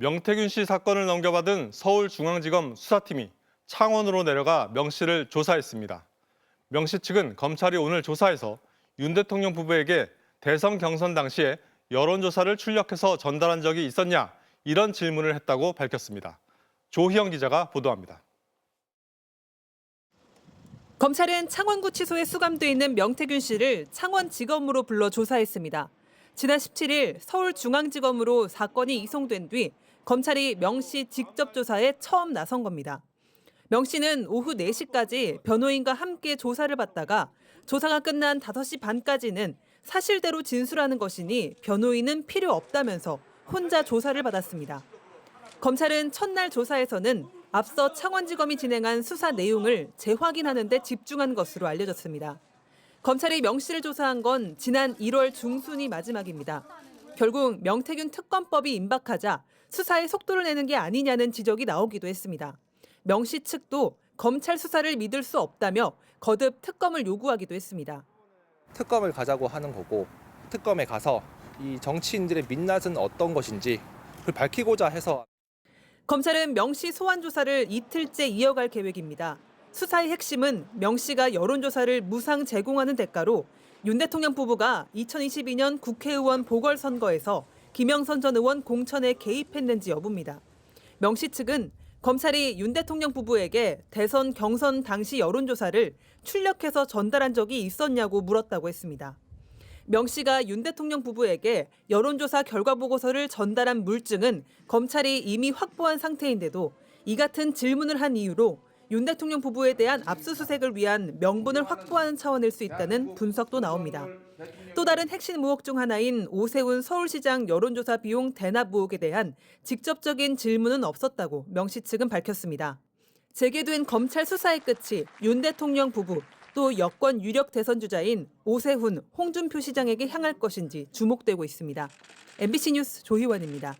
명태균 씨 사건을 넘겨받은 서울중앙지검 수사팀이 창원으로 내려가 명 씨를 조사했습니다. 명 씨 측은 검찰이 오늘 조사에서 윤 대통령 부부에게 대선 경선 당시에 여론조사를 출력해서 전달한 적이 있었냐 이런 질문을 했다고 밝혔습니다. 조희영 기자가 보도합니다. 검찰은 창원구치소에 수감돼 있는 명태균 씨를 창원지검으로 불러 조사했습니다. 지난 17일 서울중앙지검으로 사건이 이송된 뒤 검찰이 명 씨 직접 조사에 처음 나선 겁니다. 명 씨는 오후 4시까지 변호인과 함께 조사를 받다가 조사가 끝난 5시 반까지는 사실대로 진술하는 것이니 변호인은 필요 없다면서 혼자 조사를 받았습니다. 검찰은 첫날 조사에서는 앞서 창원지검이 진행한 수사 내용을 재확인하는 데 집중한 것으로 알려졌습니다. 검찰이 명 씨를 조사한 건 지난 1월 중순이 마지막입니다. 결국 명태균 특검법이 임박하자 수사에 속도를 내는 게 아니냐는 지적이 나오기도 했습니다. 명 씨 측도 검찰 수사를 믿을 수 없다며 거듭 특검을 요구하기도 했습니다. 특검을 가자고 하는 거고 특검에 가서 이 정치인들의 민낯은 어떤 것인지 그걸 밝히고자 해서 검찰은 명 씨 소환 조사를 이틀째 이어갈 계획입니다. 수사의 핵심은 명 씨가 여론조사를 무상 제공하는 대가로 윤 대통령 부부가 2022년 국회의원 보궐선거에서 김영선 전 의원 공천에 개입했는지 여부입니다. 명 씨 측은 검찰이 윤 대통령 부부에게 대선 경선 당시 여론조사를 출력해서 전달한 적이 있었냐고 물었다고 했습니다. 명 씨가 윤 대통령 부부에게 여론조사 결과 보고서를 전달한 물증은 검찰이 이미 확보한 상태인데도 이 같은 질문을 한 이유로 윤 대통령 부부에 대한 압수수색을 위한 명분을 확보하는 차원일 수 있다는 분석도 나옵니다. 또 다른 핵심 의혹 중 하나인 오세훈 서울시장 여론조사 비용 대납 의혹에 대한 직접적인 질문은 없었다고 명 씨 측은 밝혔습니다. 재개된 검찰 수사의 끝이 윤 대통령 부부 또 여권 유력 대선 주자인 오세훈, 홍준표 시장에게 향할 것인지 주목되고 있습니다. MBC 뉴스 조희원입니다.